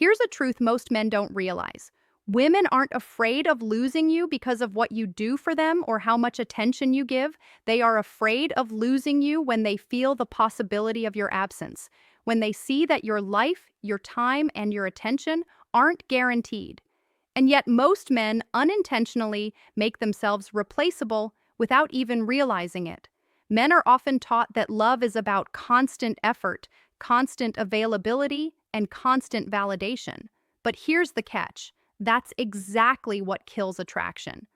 Here's a truth most men don't realize. Women aren't afraid of losing you because of what you do for them or how much attention you give. They are afraid of losing you when they feel the possibility of your absence, when they see that your life, your time, and your attention aren't guaranteed. And yet, most men unintentionally make themselves replaceable without even realizing it. Men are often taught that love is about constant effort, constant availability, and constant validation. But here's the catch: that's exactly what kills attraction.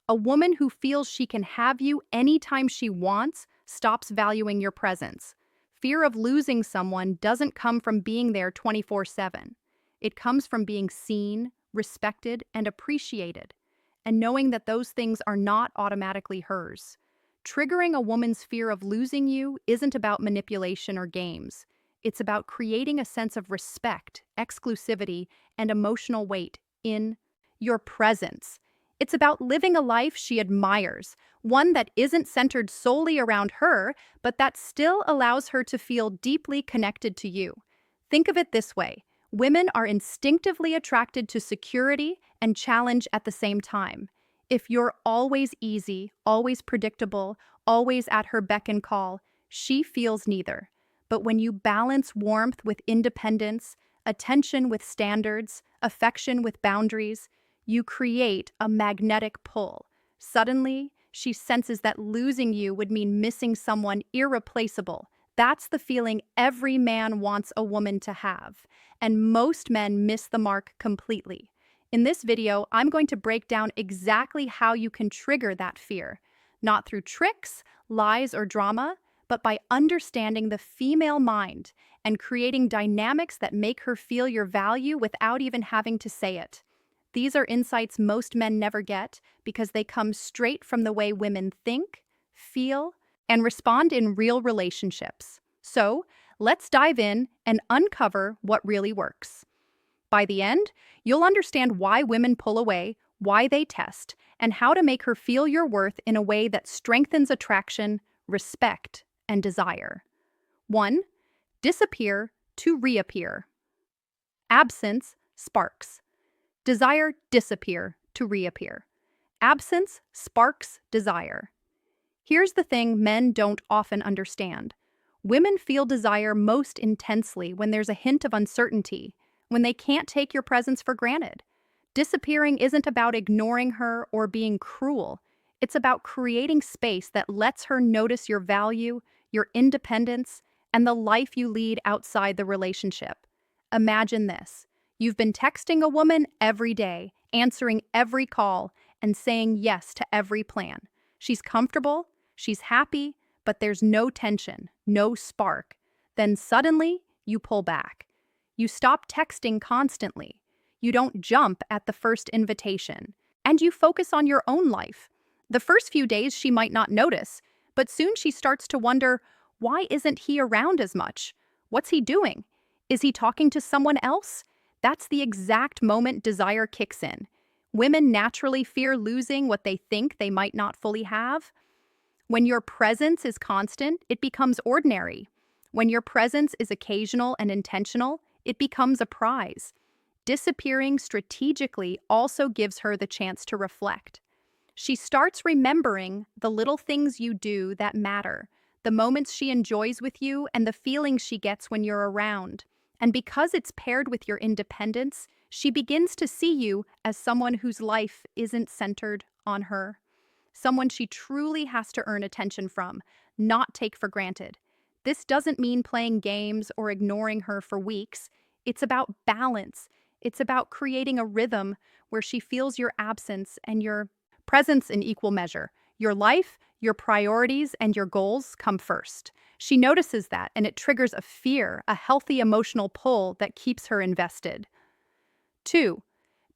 A woman who feels she can have you anytime she wants stops valuing your presence. Fear of losing someone doesn't come from being there 24/7. It comes from being seen, respected, and appreciated, and knowing that those things are not automatically hers. Triggering a woman's fear of losing you isn't about manipulation or games. It's about creating a sense of respect, exclusivity, and emotional weight in your presence. It's about living a life she admires, one that isn't centered solely around her, but that still allows her to feel deeply connected to you. Think of it this way: women are instinctively attracted to security and challenge at the same time. If you're always easy, always predictable, always at her beck and call, she feels neither. But when you balance warmth with independence, attention with standards, affection with boundaries, you create a magnetic pull. Suddenly, she senses that losing you would mean missing someone irreplaceable. That's the feeling every man wants a woman to have, and most men miss the mark completely. In this video, I'm going to break down exactly how you can trigger that fear, not through tricks, lies, or drama, but by understanding the female mind and creating dynamics that make her feel your value without even having to say it. These are insights most men never get because they come straight from the way women think, feel, and respond in real relationships. So, let's dive in and uncover what really works. By the end, you'll understand why women pull away, why they test, and how to make her feel your worth in a way that strengthens attraction, respect, and desire. 1. Disappear to reappear. Absence sparks. Desire disappear to reappear. Absence sparks desire. Here's the thing men don't often understand. Women feel desire most intensely when there's a hint of uncertainty, when they can't take your presence for granted. Disappearing isn't about ignoring her or being cruel. It's about creating space that lets her notice your value, your independence, and the life you lead outside the relationship. Imagine this. You've been texting a woman every day, answering every call, and saying yes to every plan. She's comfortable, she's happy, but there's no tension, no spark. Then suddenly, you pull back. You stop texting constantly. You don't jump at the first invitation. And you focus on your own life. The first few days she might not notice, but soon she starts to wonder, why isn't he around as much? What's he doing? Is he talking to someone else? That's the exact moment desire kicks in. Women naturally fear losing what they think they might not fully have. When your presence is constant, it becomes ordinary. When your presence is occasional and intentional, it becomes a prize. Disappearing strategically also gives her the chance to reflect. She starts remembering the little things you do that matter, the moments she enjoys with you, and the feelings she gets when you're around. And because it's paired with your independence, she begins to see you as someone whose life isn't centered on her. Someone she truly has to earn attention from, not take for granted. This doesn't mean playing games or ignoring her for weeks. It's about balance. It's about creating a rhythm where she feels your absence and your presence in equal measure. Your life, your priorities, and your goals come first. She notices that, and it triggers a fear, a healthy emotional pull that keeps her invested. 2.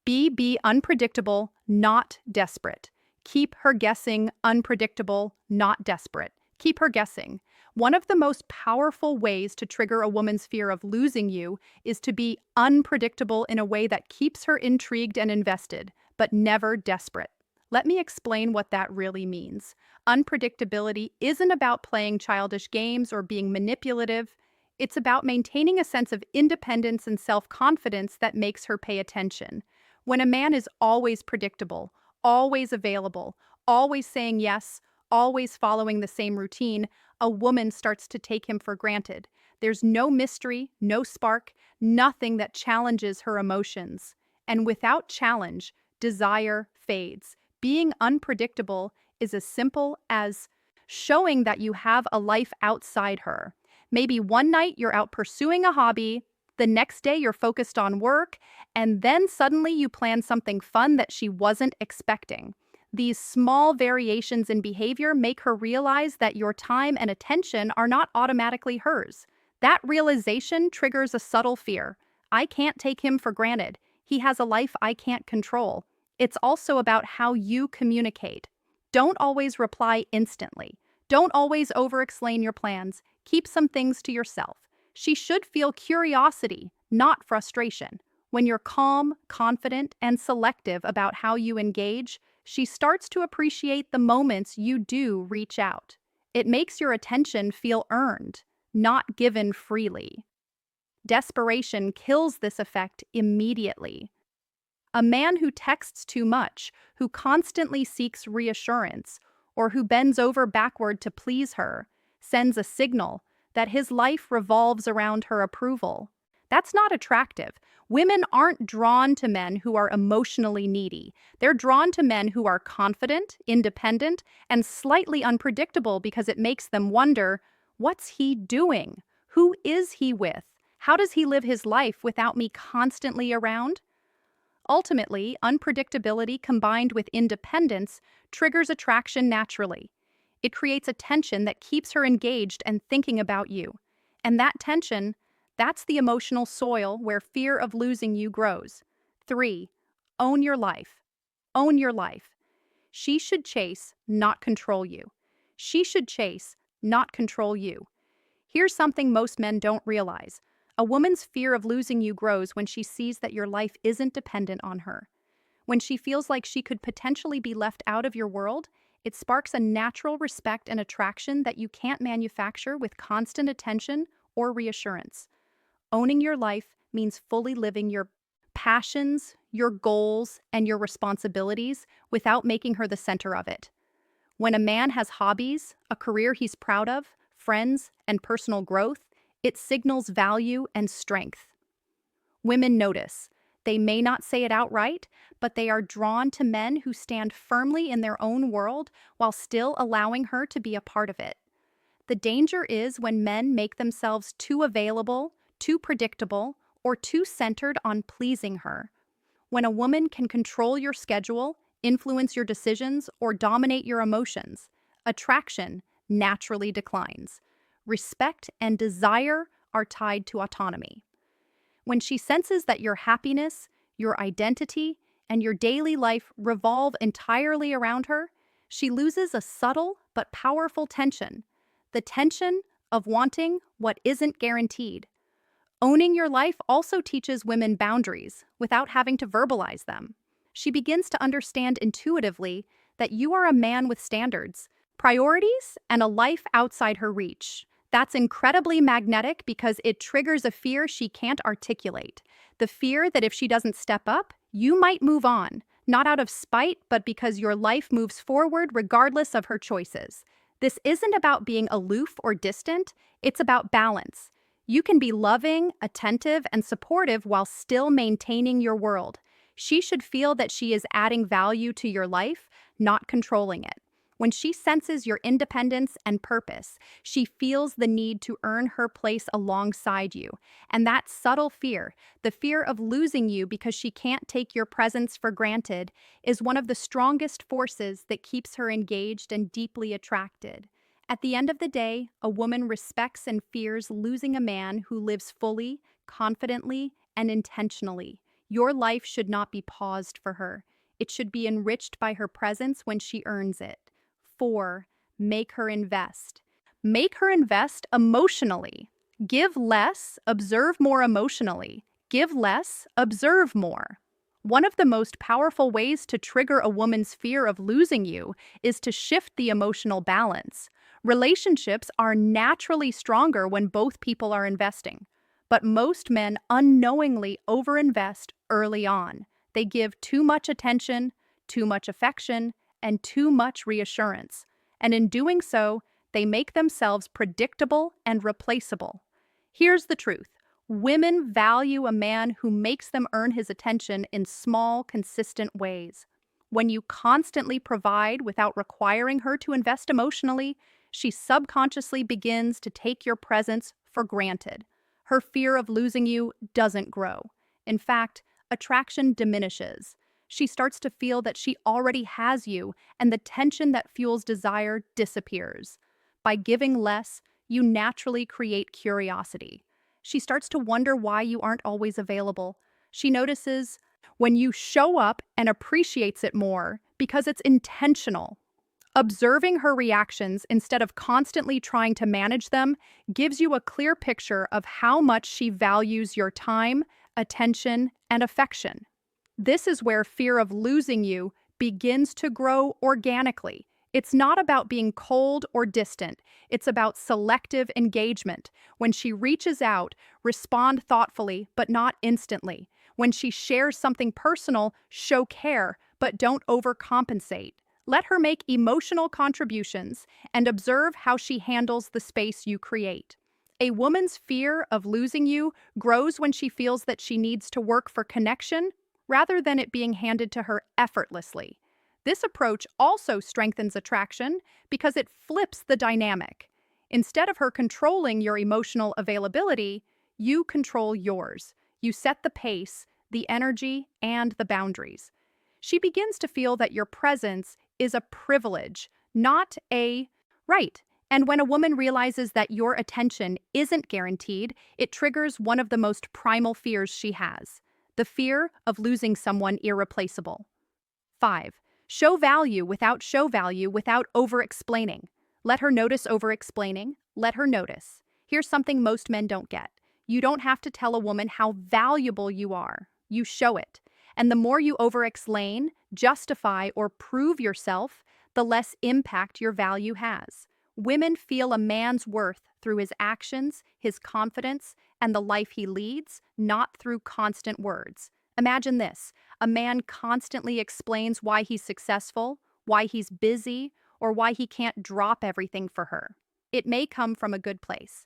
Be unpredictable, not desperate. Keep her guessing, unpredictable, not desperate. Keep her guessing. One of the most powerful ways to trigger a woman's fear of losing you is to be unpredictable in a way that keeps her intrigued and invested, but never desperate. Let me explain what that really means. Unpredictability isn't about playing childish games or being manipulative. It's about maintaining a sense of independence and self-confidence that makes her pay attention. When a man is always predictable, always available, always saying yes, always following the same routine, a woman starts to take him for granted. There's no mystery, no spark, nothing that challenges her emotions. And without challenge, desire fades. Being unpredictable is as simple as showing that you have a life outside her. Maybe one night you're out pursuing a hobby, the next day you're focused on work, and then suddenly you plan something fun that she wasn't expecting. These small variations in behavior make her realize that your time and attention are not automatically hers. That realization triggers a subtle fear. I can't take him for granted. He has a life I can't control. It's also about how you communicate. Don't always reply instantly. Don't always over-explain your plans. Keep some things to yourself. She should feel curiosity, not frustration. When you're calm, confident, and selective about how you engage, she starts to appreciate the moments you do reach out. It makes your attention feel earned, not given freely. Desperation kills this effect immediately. A man who texts too much, who constantly seeks reassurance, or who bends over backward to please her, sends a signal that his life revolves around her approval. That's not attractive. Women aren't drawn to men who are emotionally needy. They're drawn to men who are confident, independent, and slightly unpredictable because it makes them wonder, what's he doing? Who is he with? How does he live his life without me constantly around? Ultimately, unpredictability combined with independence triggers attraction naturally. It creates a tension that keeps her engaged and thinking about you. And that tension, that's the emotional soil where fear of losing you grows. 3. Own your life. Own your life. She should chase, not control you. She should chase, not control you. Here's something most men don't realize. A woman's fear of losing you grows when she sees that your life isn't dependent on her. When she feels like she could potentially be left out of your world, it sparks a natural respect and attraction that you can't manufacture with constant attention or reassurance. Owning your life means fully living your passions, your goals, and your responsibilities without making her the center of it. When a man has hobbies, a career he's proud of, friends, and personal growth, it signals value and strength. Women notice. They may not say it outright, but they are drawn to men who stand firmly in their own world while still allowing her to be a part of it. The danger is when men make themselves too available, too predictable, or too centered on pleasing her. When a woman can control your schedule, influence your decisions, or dominate your emotions, attraction naturally declines. Respect and desire are tied to autonomy. When she senses that your happiness, your identity, and your daily life revolve entirely around her, she loses a subtle but powerful tension, the tension of wanting what isn't guaranteed. Owning your life also teaches women boundaries without having to verbalize them. She begins to understand intuitively that you are a man with standards, priorities, and a life outside her reach. That's incredibly magnetic because it triggers a fear she can't articulate. The fear that if she doesn't step up, you might move on, not out of spite, but because your life moves forward regardless of her choices. This isn't about being aloof or distant, it's about balance. You can be loving, attentive, and supportive while still maintaining your world. She should feel that she is adding value to your life, not controlling it. When she senses your independence and purpose, she feels the need to earn her place alongside you. And that subtle fear, the fear of losing you because she can't take your presence for granted, is one of the strongest forces that keeps her engaged and deeply attracted. At the end of the day, a woman respects and fears losing a man who lives fully, confidently, and intentionally. Your life should not be paused for her. It should be enriched by her presence when she earns it. 4. Make her invest. Make her invest emotionally. Give less, observe more emotionally. Give less, observe more. One of the most powerful ways to trigger a woman's fear of losing you is to shift the emotional balance. Relationships are naturally stronger when both people are investing, but most men unknowingly overinvest early on. They give too much attention, too much affection, and too much reassurance. And in doing so, they make themselves predictable and replaceable. Here's the truth. Women value a man who makes them earn his attention in small, consistent ways. When you constantly provide without requiring her to invest emotionally, she subconsciously begins to take your presence for granted. Her fear of losing you doesn't grow. In fact, attraction diminishes. She starts to feel that she already has you, and the tension that fuels desire disappears. By giving less, you naturally create curiosity. She starts to wonder why you aren't always available. She notices when you show up and appreciates it more because it's intentional. Observing her reactions instead of constantly trying to manage them gives you a clear picture of how much she values your time, attention, and affection. This is where fear of losing you begins to grow organically. It's not about being cold or distant. It's about selective engagement. When she reaches out, respond thoughtfully, but not instantly. When she shares something personal, show care, but don't overcompensate. Let her make emotional contributions and observe how she handles the space you create. A woman's fear of losing you grows when she feels that she needs to work for connection rather than it being handed to her effortlessly. This approach also strengthens attraction because it flips the dynamic. Instead of her controlling your emotional availability, you control yours. You set the pace, the energy, and the boundaries. She begins to feel that your presence is a privilege, not a right. And when a woman realizes that your attention isn't guaranteed, it triggers one of the most primal fears she has, the fear of losing someone irreplaceable. 5. Show value without over-explaining. Let her notice over-explaining. Let her notice. Here's something most men don't get. You don't have to tell a woman how valuable you are. You show it. And the more you over-explain, justify, or prove yourself, the less impact your value has. Women feel a man's worth through his actions, his confidence, and the life he leads, not through constant words. Imagine this. A man constantly explains why he's successful, why he's busy, or why he can't drop everything for her. It may come from a good place.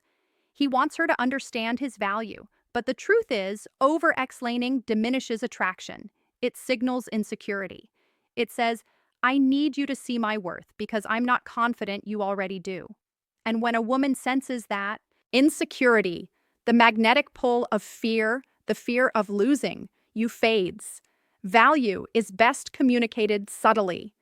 He wants her to understand his value, but the truth is, over-explaining diminishes attraction. It signals insecurity. It says, I need you to see my worth because I'm not confident you already do. And when a woman senses that, insecurity, the magnetic pull of fear, the fear of losing, you fades. Value is best communicated subtly.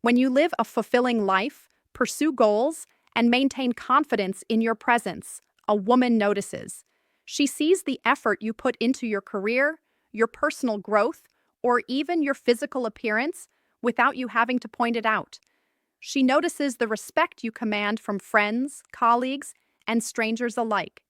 When you live a fulfilling life, pursue goals, and maintain confidence in your presence, a woman notices. She sees the effort you put into your career, your personal growth, or even your physical appearance without you having to point it out. She notices the respect you command from friends, colleagues, and strangers alike.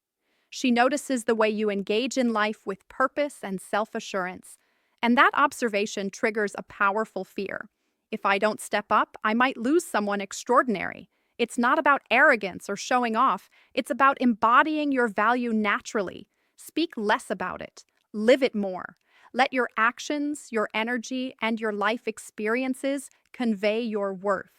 She notices the way you engage in life with purpose and self-assurance. And that observation triggers a powerful fear. If I don't step up, I might lose someone extraordinary. It's not about arrogance or showing off. It's about embodying your value naturally. Speak less about it. Live it more. Let your actions, your energy, and your life experiences convey your worth.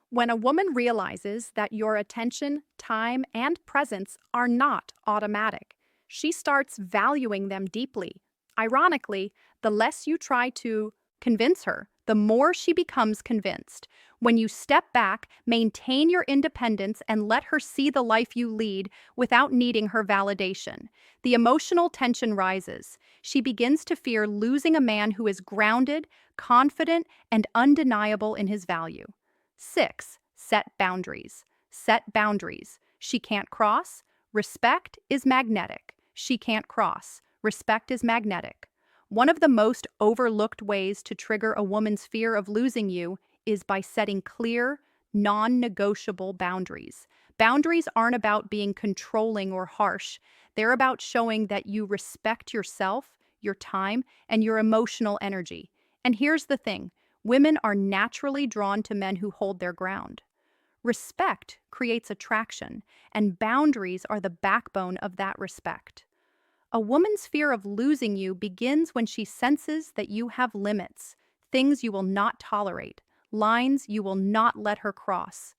When a woman realizes that your attention, time, and presence are not automatic, she starts valuing them deeply. Ironically, the less you try to convince her, the more she becomes convinced. When you step back, maintain your independence, and let her see the life you lead without needing her validation, the emotional tension rises. She begins to fear losing a man who is grounded, confident, and undeniable in his value. 6. Set boundaries. Set boundaries. She can't cross. Respect is magnetic. She can't cross. Respect is magnetic. One of the most overlooked ways to trigger a woman's fear of losing you is by setting clear, non-negotiable boundaries. Boundaries aren't about being controlling or harsh. They're about showing that you respect yourself, your time, and your emotional energy. And here's the thing. Women are naturally drawn to men who hold their ground. Respect creates attraction, and boundaries are the backbone of that respect. A woman's fear of losing you begins when she senses that you have limits, things you will not tolerate, lines you will not let her cross.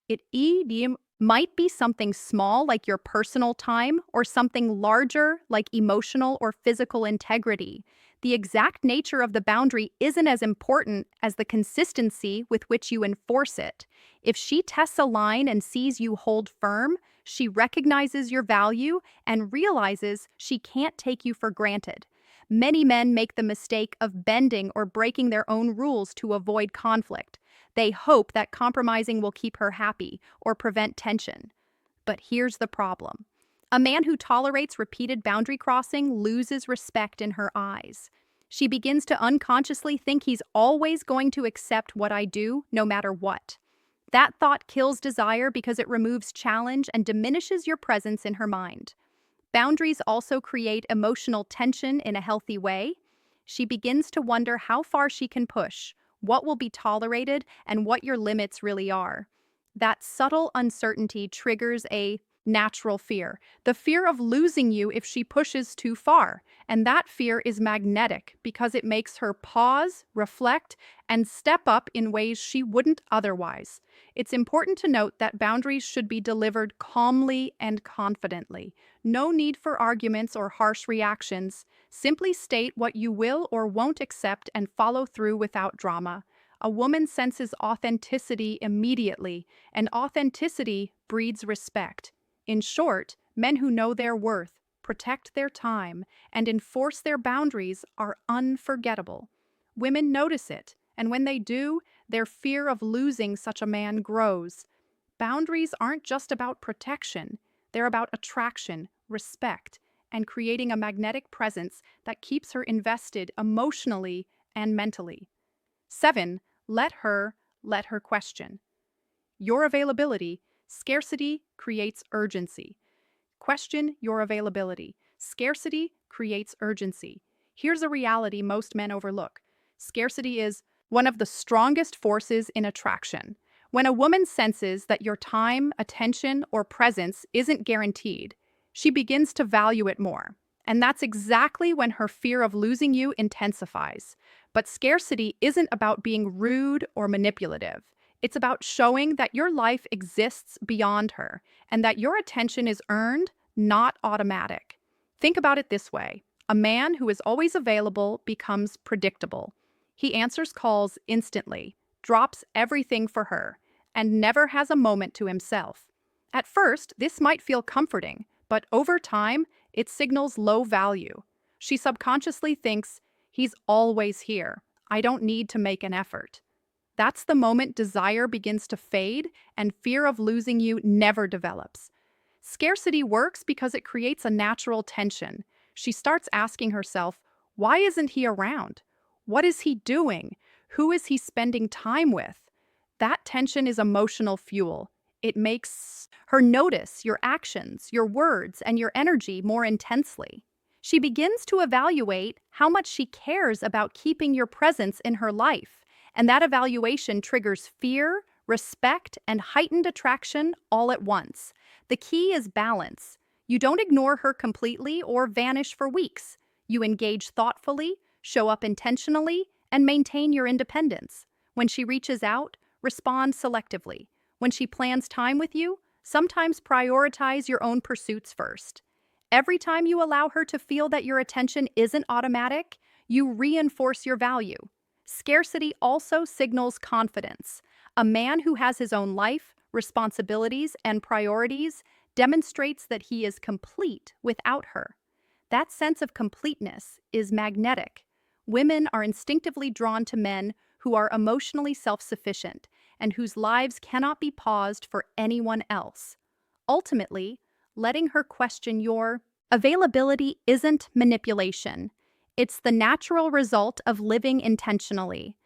It might be something small like your personal time or something larger like emotional or physical integrity. The exact nature of the boundary isn't as important as the consistency with which you enforce it. If she tests a line and sees you hold firm, she recognizes your value and realizes she can't take you for granted. Many men make the mistake of bending or breaking their own rules to avoid conflict. They hope that compromising will keep her happy or prevent tension. But here's the problem. A man who tolerates repeated boundary crossing loses respect in her eyes. She begins to unconsciously think he's always going to accept what I do, no matter what. That thought kills desire because it removes challenge and diminishes your presence in her mind. Boundaries also create emotional tension in a healthy way. She begins to wonder how far she can push, what will be tolerated, and what your limits really are. That subtle uncertainty triggers a natural fear, the fear of losing you if she pushes too far. And that fear is magnetic because it makes her pause, reflect, and step up in ways she wouldn't otherwise. It's important to note that boundaries should be delivered calmly and confidently. No need for arguments or harsh reactions. Simply state what you will or won't accept and follow through without drama. A woman senses authenticity immediately, and authenticity breeds respect. In short, men who know their worth, protect their time, and enforce their boundaries are unforgettable. Women notice it, and when they do, their fear of losing such a man grows. Boundaries aren't just about protection, they're about attraction, respect, and creating a magnetic presence that keeps her invested emotionally and mentally. 7. Let her question. Your availability, scarcity creates urgency. Question your availability. Scarcity creates urgency. Here's a reality most men overlook. Scarcity is one of the strongest forces in attraction. When a woman senses that your time, attention, or presence isn't guaranteed, she begins to value it more. And that's exactly when her fear of losing you intensifies. But scarcity isn't about being rude or manipulative. It's about showing that your life exists beyond her and that your attention is earned, not automatic. Think about it this way. A man who is always available becomes predictable. He answers calls instantly, drops everything for her, and never has a moment to himself. At first, this might feel comforting, but over time, it signals low value. She subconsciously thinks, he's always here. I don't need to make an effort. That's the moment desire begins to fade and fear of losing you never develops. Scarcity works because it creates a natural tension. She starts asking herself, why isn't he around? What is he doing? Who is he spending time with? That tension is emotional fuel. It makes her notice your actions, your words, and your energy more intensely. She begins to evaluate how much she cares about keeping your presence in her life, and that evaluation triggers fear, respect, and heightened attraction all at once. The key is balance. You don't ignore her completely or vanish for weeks. You engage thoughtfully, show up intentionally, and maintain your independence. When she reaches out, respond selectively. When she plans time with you, sometimes prioritize your own pursuits first. Every time you allow her to feel that your attention isn't automatic, you reinforce your value. Scarcity also signals confidence. A man who has his own life, responsibilities, and priorities demonstrates that he is complete without her. That sense of completeness is magnetic. Women are instinctively drawn to men who are emotionally self-sufficient and whose lives cannot be paused for anyone else. Ultimately, letting her question your availability isn't manipulation. It's the natural result of living intentionally.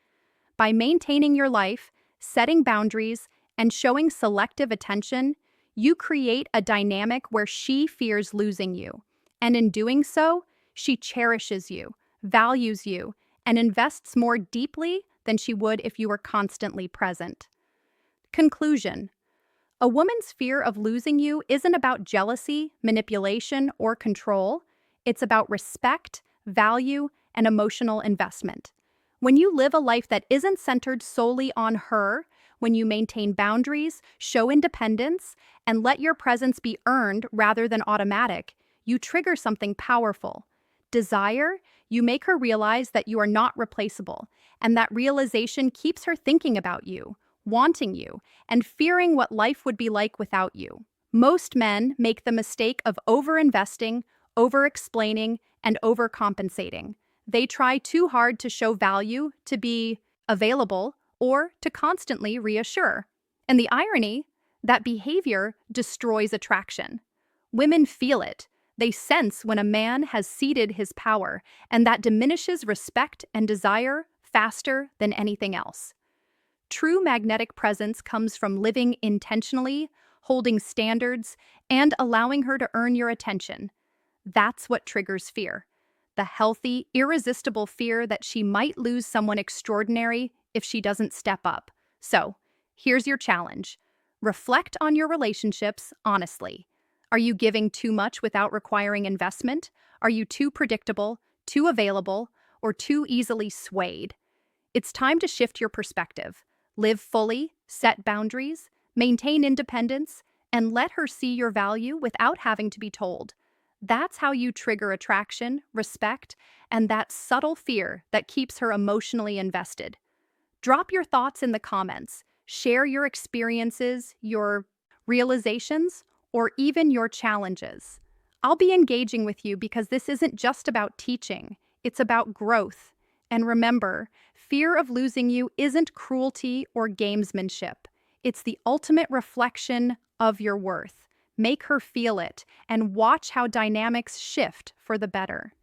By maintaining your life, setting boundaries, and showing selective attention, you create a dynamic where she fears losing you. And in doing so, she cherishes you, values you, and invests more deeply than she would if you were constantly present. Conclusion. A woman's fear of losing you isn't about jealousy, manipulation, or control. It's about respect, value, and emotional investment. When you live a life that isn't centered solely on her, when you maintain boundaries, show independence, and let your presence be earned rather than automatic, you trigger something powerful. Desire, you make her realize that you are not replaceable, and that realization keeps her thinking about you, wanting you, and fearing what life would be like without you. Most men make the mistake of overinvesting, over-explaining, and overcompensating. They try too hard to show value, to be available, or to constantly reassure. And the irony, that behavior destroys attraction. Women feel it. They sense when a man has ceded his power, and that diminishes respect and desire faster than anything else. True magnetic presence comes from living intentionally, holding standards, and allowing her to earn your attention. That's what triggers fear. The healthy, irresistible fear that she might lose someone extraordinary if she doesn't step up. So, here's your challenge. Reflect on your relationships honestly. Are you giving too much without requiring investment? Are you too predictable, too available, or too easily swayed? It's time to shift your perspective. Live fully, set boundaries, maintain independence, and let her see your value without having to be told. That's how you trigger attraction, respect, and that subtle fear that keeps her emotionally invested. Drop your thoughts in the comments. Share your experiences, your realizations, or even your challenges. I'll be engaging with you because this isn't just about teaching, it's about growth. And remember, fear of losing you isn't cruelty or gamesmanship. It's the ultimate reflection of your worth. Make her feel it and watch how dynamics shift for the better.